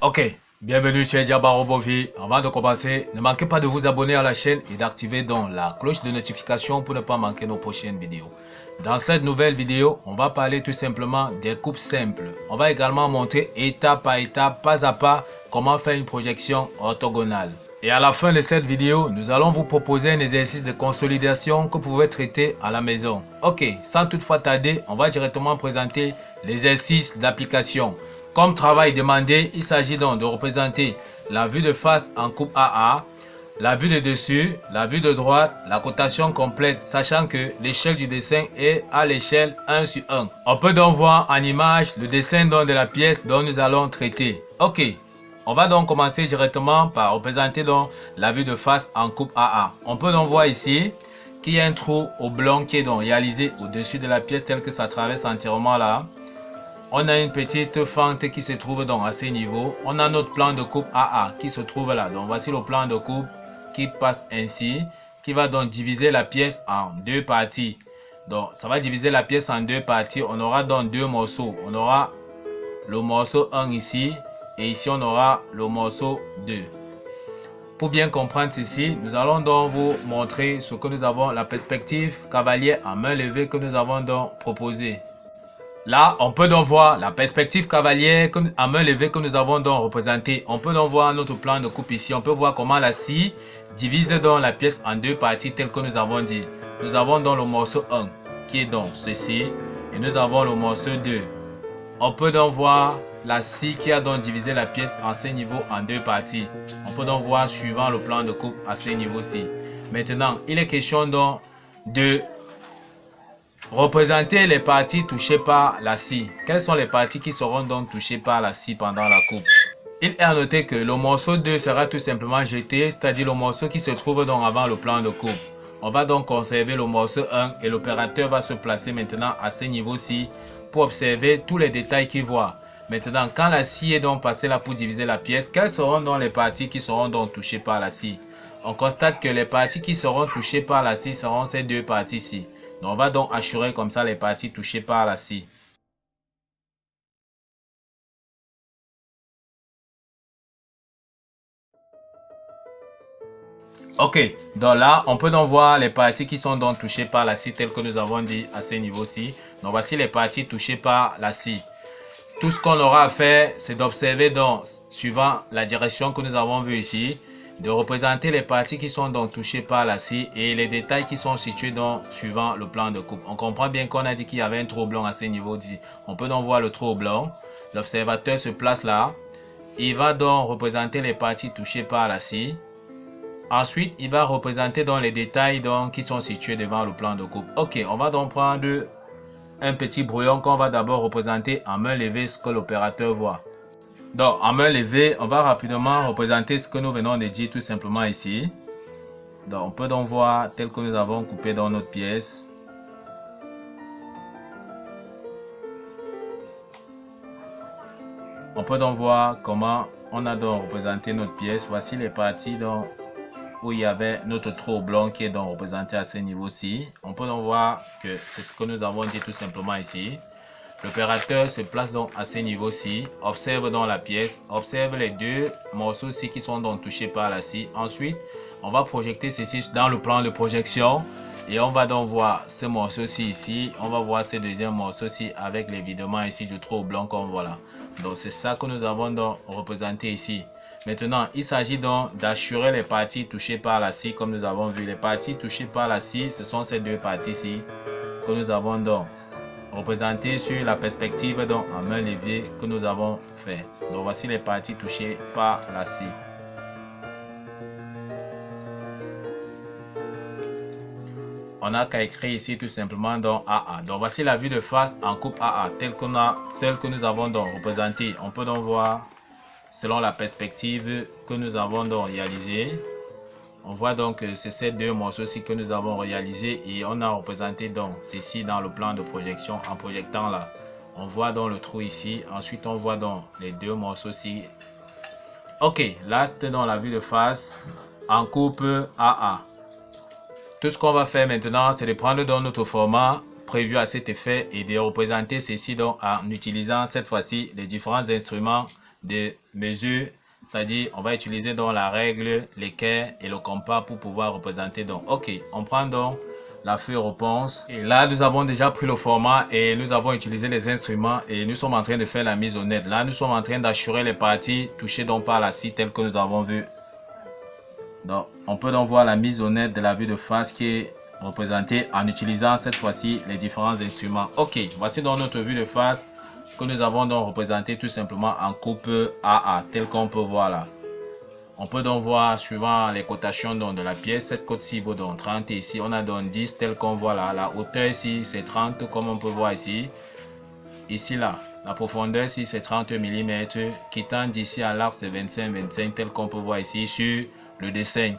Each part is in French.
Ok, bienvenue chez Diaba Robovi. Avant de commencer, ne manquez pas de vous abonner à la chaîne et d'activer donc la cloche de notification pour ne pas manquer nos prochaines vidéos. Dans cette nouvelle vidéo, on va parler tout simplement des coupes simples. On va également montrer étape par étape, pas à pas, comment faire une projection orthogonale. Et à la fin de cette vidéo, nous allons vous proposer un exercice de consolidation que vous pouvez traiter à la maison. Ok, sans toutefois tarder, on va directement présenter l'exercice d'application. Comme travail demandé, il s'agit donc de représenter la vue de face en coupe AA, la vue de dessus, la vue de droite, la cotation complète, sachant que l'échelle du dessin est à l'échelle 1 sur 1. On peut donc voir en image le dessin de la pièce dont nous allons traiter. Ok, on va donc commencer directement par représenter donc la vue de face en coupe AA. On peut donc voir ici qu'il y a un trou oblong qui est donc réalisé au-dessus de la pièce tel que ça traverse entièrement là. On a une petite fente qui se trouve donc à ce niveau. On a notre plan de coupe AA qui se trouve là. Donc voici le plan de coupe qui passe ainsi, qui va donc diviser la pièce en deux parties. Donc ça va diviser la pièce en deux parties. On aura donc deux morceaux. On aura le morceau 1 ici et ici on aura le morceau 2. Pour bien comprendre ceci, nous allons donc vous montrer ce que nous avons, la perspective cavalier en main levée que nous avons donc proposé. Là, on peut donc voir la perspective cavalière à main levée que nous avons donc représentée. On peut donc voir notre plan de coupe ici. On peut voir comment la scie divise donc la pièce en deux parties telles que nous avons dit. Nous avons donc le morceau 1 qui est donc ceci et nous avons le morceau 2. On peut donc voir la scie qui a donc divisé la pièce en ce niveau en deux parties. On peut donc voir suivant le plan de coupe à ce niveau-ci. Maintenant, il est question donc de représenter les parties touchées par la scie. Quelles sont les parties qui seront donc touchées par la scie pendant la coupe? Il est à noter que le morceau 2 sera tout simplement jeté, c'est-à-dire le morceau qui se trouve donc avant le plan de coupe. On va donc conserver le morceau 1 et l'opérateur va se placer maintenant à ce niveau-ci pour observer tous les détails qu'il voit. Maintenant, quand la scie est donc passée là pour diviser la pièce, quelles seront donc les parties qui seront donc touchées par la scie? On constate que les parties qui seront touchées par la scie seront ces deux parties-ci. On va donc assurer comme ça les parties touchées par la scie. Ok, donc là, on peut donc voir les parties qui sont donc touchées par la scie telles que nous avons dit à ce niveau-ci. Donc voici les parties touchées par la scie. Tout ce qu'on aura à faire, c'est d'observer donc, suivant la direction que nous avons vue ici, de représenter les parties qui sont donc touchées par la scie et les détails qui sont situés donc suivant le plan de coupe. On comprend bien qu'on a dit qu'il y avait un trou blanc à ce niveau ici. On peut donc voir le trou blanc. L'observateur se place là. Il va donc représenter les parties touchées par la scie. Ensuite, il va représenter donc les détails donc qui sont situés devant le plan de coupe. Ok, on va donc prendre un petit brouillon qu'on va d'abord représenter en main levée ce que l'opérateur voit. Donc, en main levée, on va rapidement représenter ce que nous venons de dire tout simplement ici. Donc, on peut donc voir tel que nous avons coupé dans notre pièce. On peut donc voir comment on a donc représenté notre pièce. Voici les parties donc où il y avait notre trou blanc qui est donc représenté à ce niveau-ci. On peut donc voir que c'est ce que nous avons dit tout simplement ici. L'opérateur se place donc à ce niveau-ci, observe donc la pièce, observe les deux morceaux-ci qui sont donc touchés par la scie. Ensuite, on va projeter ceci dans le plan de projection et on va donc voir ce morceau-ci ici. On va voir ce deuxième morceau-ci avec l'évidemment ici du trou blanc qu'on voit là. Donc c'est ça que nous avons donc représenté ici. Maintenant, il s'agit donc d'assurer les parties touchées par la scie comme nous avons vu. Les parties touchées par la scie, ce sont ces deux parties-ci que nous avons donc représenté sur la perspective donc en main levée que nous avons fait. Donc voici les parties touchées par la scie. On n'a qu'à écrire ici tout simplement dans AA. Donc voici la vue de face en coupe AA telle que nous avons donc représenté. On peut donc voir selon la perspective que nous avons donc réalisée. On voit donc que c'est ces deux morceaux-ci que nous avons réalisés et on a représenté donc ceci dans le plan de projection en projectant là. On voit donc le trou ici. Ensuite, on voit donc les deux morceaux-ci. Ok, là c'était dans la vue de face en coupe AA. Tout ce qu'on va faire maintenant, c'est de prendre donc notre format prévu à cet effet et de représenter ceci donc en utilisant cette fois-ci les différents instruments de mesure, c'est-à-dire on va utiliser donc la règle, l'équerre et le compas pour pouvoir représenter. Donc, ok, on prend donc la feuille réponse. Et là, nous avons déjà pris le format et nous avons utilisé les instruments et nous sommes en train de faire la mise au net. Là, nous sommes en train d'assurer les parties touchées donc par la scie telle que nous avons vu. Donc, on peut donc voir la mise au net de la vue de face qui est représentée en utilisant cette fois-ci les différents instruments. Ok, voici donc notre vue de face que nous avons donc représentée tout simplement en coupe AA, tel qu'on peut voir là. On peut donc voir, suivant les cotations donc de la pièce, cette cote-ci vaut donc 30 et ici on a donc 10 tel qu'on voit là. La hauteur ici c'est 30 comme on peut voir ici. Ici là, la profondeur ici c'est 30 mm, quittant d'ici à l'arc c'est 25 tel qu'on peut voir ici sur le dessin.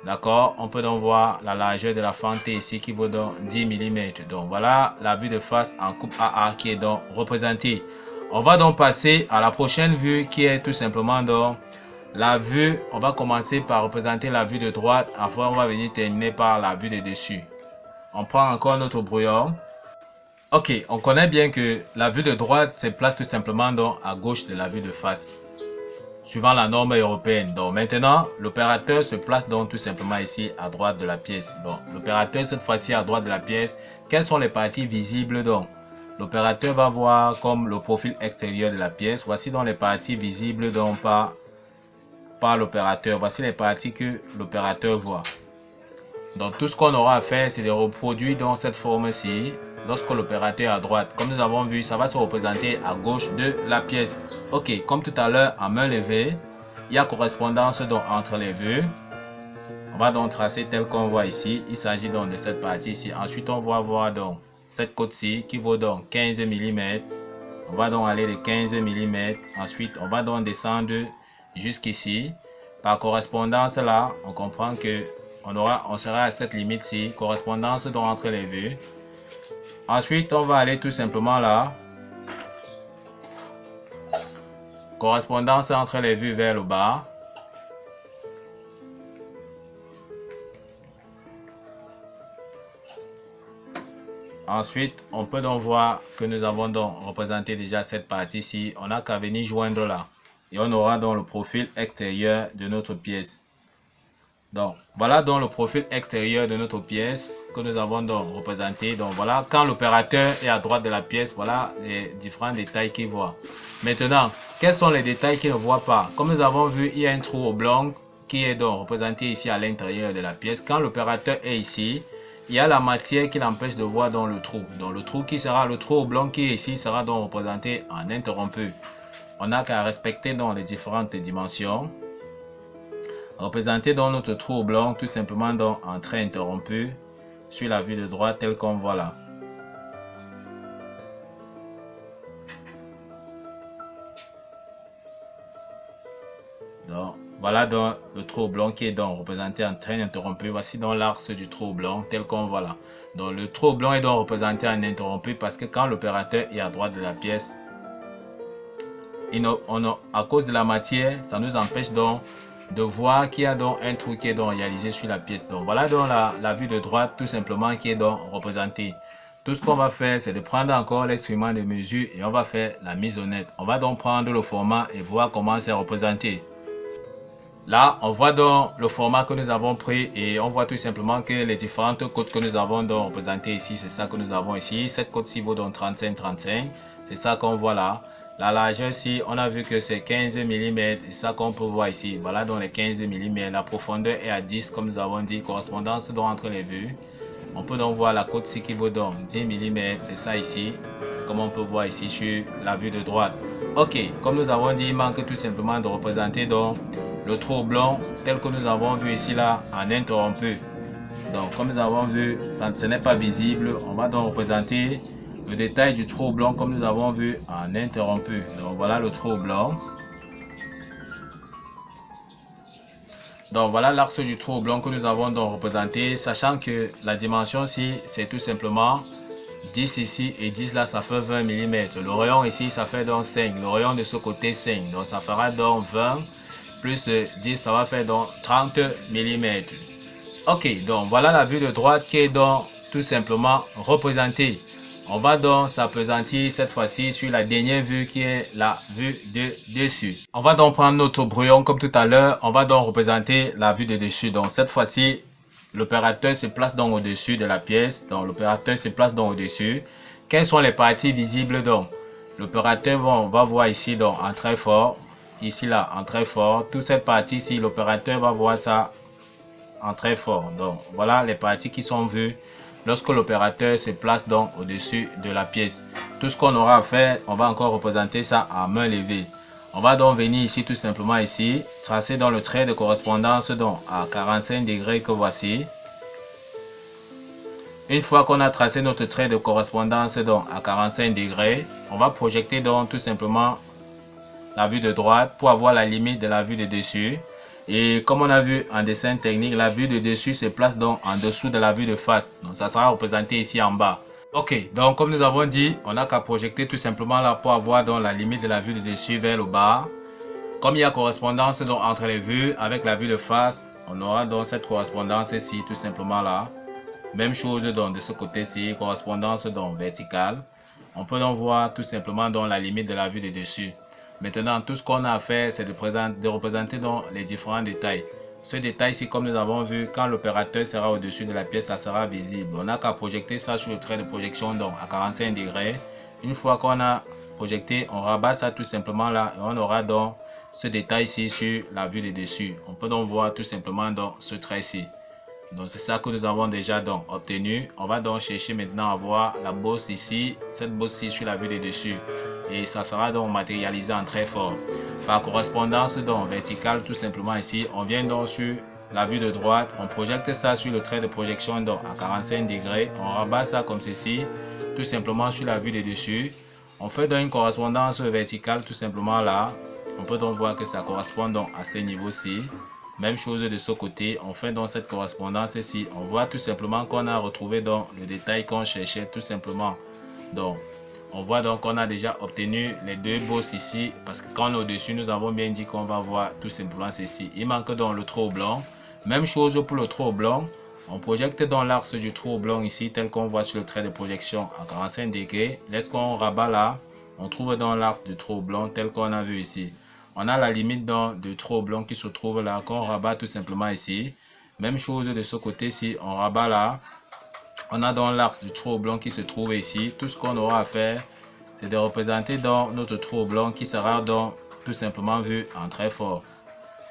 D'accord, on peut donc voir la largeur de la fente ici qui vaut donc 10 mm. Donc voilà la vue de face en coupe AA qui est donc représentée. On va donc passer à la prochaine vue qui est tout simplement donc la vue. On va commencer par représenter la vue de droite. Après on va venir terminer par la vue de dessus. On prend encore notre brouillon. Ok, on connaît bien que la vue de droite se place tout simplement donc à gauche de la vue de face, suivant la norme européenne. Donc maintenant, l'opérateur se place donc tout simplement ici à droite de la pièce. Donc l'opérateur cette fois-ci à droite de la pièce, quelles sont les parties visibles donc? L'opérateur va voir comme le profil extérieur de la pièce. Voici donc les parties visibles donc par l'opérateur. Voici les parties que l'opérateur voit. Donc tout ce qu'on aura à faire, c'est de reproduire dans cette forme-ci. Lorsque l'opérateur est à droite, comme nous avons vu, ça va se représenter à gauche de la pièce. Ok, comme tout à l'heure, en main levée, il y a correspondance donc entre les vues. On va donc tracer tel qu'on voit ici. Il s'agit donc de cette partie ici. Ensuite, on va voir donc cette côte-ci qui vaut donc 15 mm. On va donc aller de 15 mm. Ensuite, on va donc descendre jusqu'ici. Par correspondance là, on comprend que on sera à cette limite-ci. Correspondance donc entre les vues. Ensuite, on va aller tout simplement là. Correspondance entre les vues vers le bas. Ensuite, on peut donc voir que nous avons donc représenté déjà cette partie-ci. On n'a qu'à venir joindre là. Et on aura donc le profil extérieur de notre pièce. Donc, voilà donc le profil extérieur de notre pièce que nous avons donc représenté. Donc, voilà, quand l'opérateur est à droite de la pièce, voilà les différents détails qu'il voit. Maintenant, quels sont les détails qu'il ne voit pas? Comme nous avons vu, il y a un trou oblong qui est donc représenté ici à l'intérieur de la pièce. Quand l'opérateur est ici, il y a la matière qui l'empêche de voir dans le trou. Donc, le trou oblong qui est ici sera donc représenté en interrompu. On n'a qu'à respecter donc les différentes dimensions. Représenter dans notre trou blanc tout simplement dans un trait interrompu sur la vue de droite tel qu'on voit là. Donc voilà dans le trou blanc qui est donc représenté en trait interrompu. Voici dans l'axe du trou blanc tel qu'on voit là. Donc le trou blanc est donc représenté en interrompu parce que quand l'opérateur est à droite de la pièce, à cause de la matière, ça nous empêche donc de voir qu'il y a donc un trou qui est donc réalisé sur la pièce. Donc voilà donc la vue de droite tout simplement qui est donc représentée. Tout ce qu'on va faire, c'est de prendre encore l'instrument de mesure et on va faire la mise au net. On va donc prendre le format et voir comment c'est représenté. Là, on voit donc le format que nous avons pris et on voit tout simplement que les différentes côtes que nous avons donc représentées ici, c'est ça que nous avons ici. Cette côte-ci vaut donc 35-35. C'est ça qu'on voit là. La largeur ici, on a vu que c'est 15 mm, c'est ça qu'on peut voir ici. Voilà donc les 15 mm. La profondeur est à 10 comme nous avons dit, correspondance donc entre les vues. On peut donc voir la côte-ci qui vaut donc 10 mm, c'est ça ici, comme on peut voir ici sur la vue de droite. Ok, comme nous avons dit, il manque tout simplement de représenter donc le trou blanc tel que nous avons vu ici là en interrompu. Donc comme nous avons vu, ce n'est pas visible. On va donc représenter le détail du trou blanc comme nous avons vu en interrompu. Donc voilà le trou blanc. Donc voilà l'axe du trou blanc que nous avons donc représenté, sachant que la dimension ici c'est tout simplement 10 ici et 10 là, ça fait 20 mm. Le rayon ici ça fait donc 5, le rayon de ce côté 5, donc ça fera donc 20 plus 10, ça va faire donc 30 mm. Ok, donc voilà la vue de droite qui est donc tout simplement représentée. On va donc s'appesantir cette fois-ci sur la dernière vue qui est la vue de dessus. On va donc prendre notre brouillon comme tout à l'heure. On va donc représenter la vue de dessus. Donc cette fois-ci, l'opérateur se place donc au-dessus de la pièce. Donc l'opérateur se place donc au-dessus. Quelles sont les parties visibles donc? L'opérateur va voir ici donc en très fort. Ici là en très fort. Toute cette partie ici, l'opérateur va voir ça en très fort. Donc voilà les parties qui sont vues lorsque l'opérateur se place donc au-dessus de la pièce. Tout ce qu'on aura à faire, on va encore représenter ça à main levée. On va donc venir ici tout simplement ici, tracer dans le trait de correspondance donc à 45 degrés que voici. Une fois qu'on a tracé notre trait de correspondance donc à 45 degrés, on va projeter donc tout simplement la vue de droite pour avoir la limite de la vue de dessus. Et comme on a vu en dessin technique, la vue de dessus se place donc en dessous de la vue de face. Donc ça sera représenté ici en bas. Ok, donc comme nous avons dit, on n'a qu'à projeter tout simplement là pour avoir donc la limite de la vue de dessus vers le bas. Comme il y a correspondance donc entre les vues avec la vue de face, on aura donc cette correspondance ici tout simplement là. Même chose donc de ce côté-ci, correspondance donc verticale. On peut donc voir tout simplement donc la limite de la vue de dessus. Maintenant, tout ce qu'on a à faire, c'est de représenter donc les différents détails. Ce détail-ci, comme nous avons vu, quand l'opérateur sera au-dessus de la pièce, ça sera visible. On n'a qu'à projeter ça sur le trait de projection donc à 45 degrés. Une fois qu'on a projeté, on rabat ça tout simplement là et on aura donc ce détail-ci sur la vue de dessus. On peut donc voir tout simplement donc ce trait-ci. Donc c'est ça que nous avons déjà donc obtenu. On va donc chercher maintenant à voir la bosse ici, cette bosse-ci sur la vue de dessus. Et ça sera donc matérialisé en très fort. Par correspondance donc verticale tout simplement ici, on vient donc sur la vue de droite, on projette ça sur le trait de projection donc à 45 degrés. On rabat ça comme ceci, tout simplement sur la vue de dessus. On fait donc une correspondance verticale tout simplement là. On peut donc voir que ça correspond donc à ce niveau-ci. Même chose de ce côté, on fait donc cette correspondance ici. On voit tout simplement qu'on a retrouvé donc le détail qu'on cherchait tout simplement. Donc, on voit donc qu'on a déjà obtenu les deux bosses ici. Parce que quand on est au-dessus, nous avons bien dit qu'on va voir tout simplement ceci. Il manque donc le trou blanc. Même chose pour le trou blanc. On projette dans l'axe du trou blanc ici, tel qu'on voit sur le trait de projection à 45 degrés. Lorsqu'on rabat là, on trouve dans l'axe du trou blanc tel qu'on a vu ici. On a la limite du trou blanc qui se trouve là, qu'on rabat tout simplement ici. Même chose de ce côté-ci, on rabat là. On a dans l'axe du trou blanc qui se trouve ici. Tout ce qu'on aura à faire, c'est de représenter dans notre trou blanc qui sera donc tout simplement vu en très fort.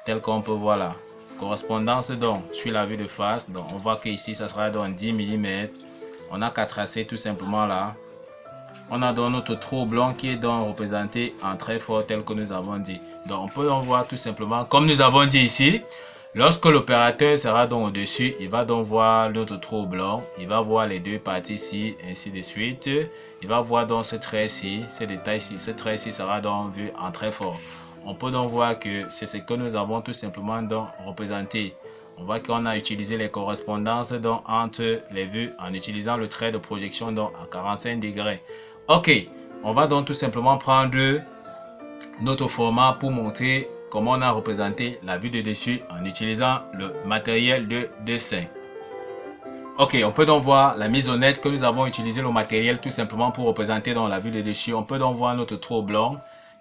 Tel qu'on peut voir là. Correspondance donc sur la vue de face. Donc on voit qu'ici, ça sera donc 10 mm. On n'a qu'à tracer tout simplement là. On a donc notre trou blanc qui est donc représenté en très fort tel que nous avons dit. Donc on peut donc voir tout simplement, comme nous avons dit ici, lorsque l'opérateur sera donc au-dessus, il va donc voir notre trou blanc, il va voir les deux parties ici, ainsi de suite. Il va voir donc ce trait-ci, ce détail-ci, ce trait-ci sera donc vu en très fort. On peut donc voir que c'est ce que nous avons tout simplement donc représenté. On voit qu'on a utilisé les correspondances donc entre les vues en utilisant le trait de projection donc à 45 degrés. Ok, on va donc tout simplement prendre notre format pour montrer comment on a représenté la vue de dessus en utilisant le matériel de dessin. Ok, on peut donc voir la mise au net que nous avons utilisé le matériel tout simplement pour représenter dans la vue de dessus. On peut donc voir notre trou blanc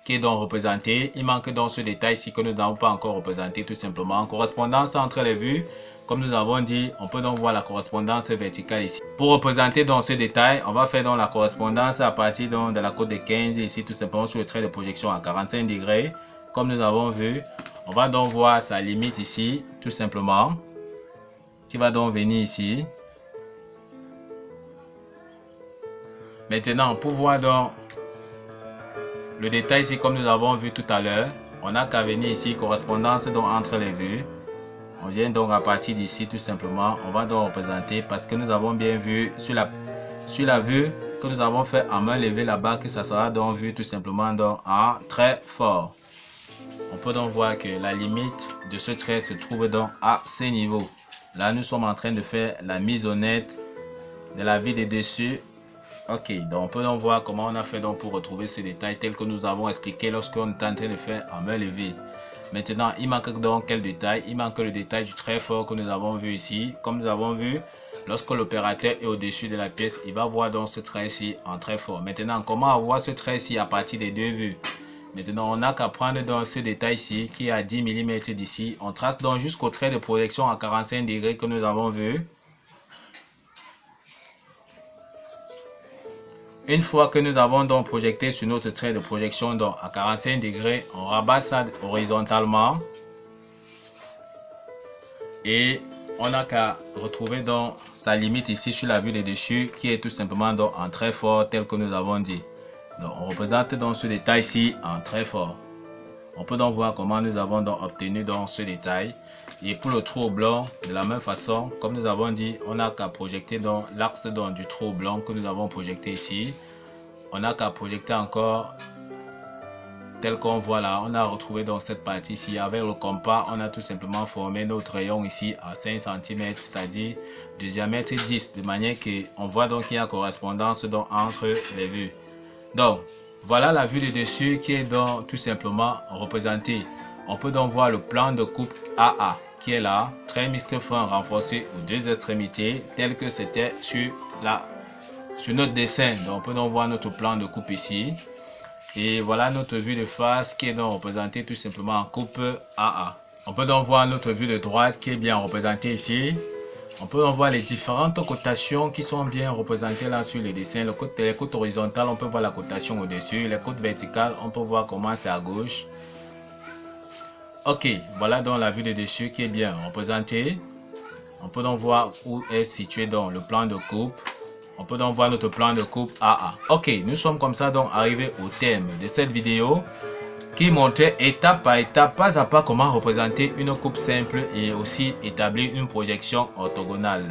qui est donc représenté. Il manque donc ce détail-ci que nous n'avons pas encore représenté tout simplement. Correspondance entre les vues. Comme nous avons dit, on peut donc voir la correspondance verticale ici. Pour représenter dans ce détail, on va faire donc la correspondance à partir donc de la côte de 15 ici tout simplement sur le trait de projection à 45 degrés. Comme nous avons vu, on va donc voir sa limite ici tout simplement. Qui va donc venir ici. Maintenant, pour voir donc le détail ici comme nous avons vu tout à l'heure, on n'a qu'à venir ici, correspondance donc entre les vues. On vient donc à partir d'ici tout simplement, on va donc représenter parce que nous avons bien vu sur la vue que nous avons fait en main levée là-bas que ça sera donc vu tout simplement donc en très fort. On peut donc voir que la limite de ce trait se trouve donc à ce niveau. Là, nous sommes en train de faire la mise au net de la vue de dessus. Ok, donc on peut donc voir comment on a fait donc pour retrouver ces détails tels que nous avons expliqué lorsqu'on est en train de faire en main levée. Maintenant, il manque donc quel détail? Il manque le détail du trait fort que nous avons vu ici. Comme nous avons vu, Lorsque l'opérateur est au-dessus de la pièce, il va voir donc ce trait ici en très fort. Maintenant, comment avoir ce trait ici à partir des deux vues? Maintenant, on n'a qu'à prendre donc ce détail ici qui est à 10 mm d'ici. On trace donc jusqu'au trait de projection à 45 degrés que nous avons vu. Une fois que nous avons donc projeté sur notre trait de projection donc à 45 degrés, on rabat ça horizontalement. Et on n'a qu'à retrouver donc sa limite ici sur la vue de dessus qui est tout simplement donc en très fort tel que nous avons dit. Donc on représente donc ce détail ici en très fort. On peut donc voir comment nous avons donc obtenu donc ce détail. Et pour le trou blanc, de la même façon, comme nous avons dit, on n'a qu'à projeter donc l'axe du trou blanc que nous avons projeté ici. On n'a qu'à projeter encore tel qu'on voit là. On a retrouvé donc cette partie ici. Avec le compas, on a tout simplement formé notre rayon ici à 5 cm, c'est-à-dire de diamètre 10, de manière qu'on voit donc qu'il y a correspondance donc entre les vues. Donc, voilà la vue de dessus qui est donc tout simplement représentée. On peut donc voir le plan de coupe AA qui est là, très mixte fin renforcé aux deux extrémités, tel que c'était sur notre dessin. Donc, on peut donc voir notre plan de coupe ici. Et voilà notre vue de face qui est donc représentée tout simplement en coupe AA. On peut donc voir notre vue de droite qui est bien représentée ici. On peut donc voir les différentes cotations qui sont bien représentées là sur les dessins. Les côtes horizontales, on peut voir la cotation au-dessus. Les côtes verticales, on peut voir comment c'est à gauche. Ok, voilà donc la vue de dessus qui est bien représentée. On peut donc voir où est situé donc le plan de coupe. On peut donc voir notre plan de coupe AA. Ok, nous sommes comme ça donc arrivés au terme de cette vidéo qui montrait étape par étape, pas à pas, comment représenter une coupe simple et aussi établir une projection orthogonale.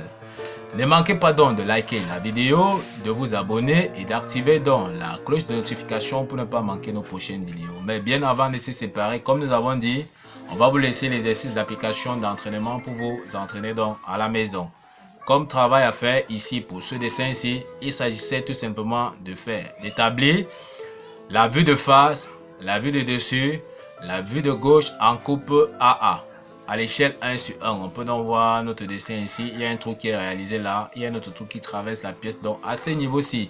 Ne manquez pas donc de liker la vidéo, de vous abonner et d'activer donc la cloche de notification pour ne pas manquer nos prochaines vidéos. Mais bien avant de se séparer, comme nous avons dit, on va vous laisser l'exercice d'application d'entraînement pour vous entraîner donc à la maison. Comme travail à faire ici pour ce dessin ici, il s'agissait tout simplement d'établir la vue de face, la vue de dessus, la vue de gauche en coupe AA à l'échelle 1 sur 1. On peut donc voir notre dessin ici. Il y a un trou qui est réalisé là. Il y a notre trou qui traverse la pièce donc à ce niveau-ci.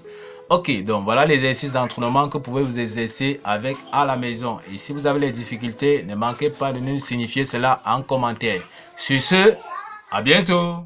Ok, donc voilà l'exercice d'entraînement que vous pouvez vous exercer avec à la maison. Et si vous avez des difficultés, ne manquez pas de nous signifier cela en commentaire. Sur ce, à bientôt.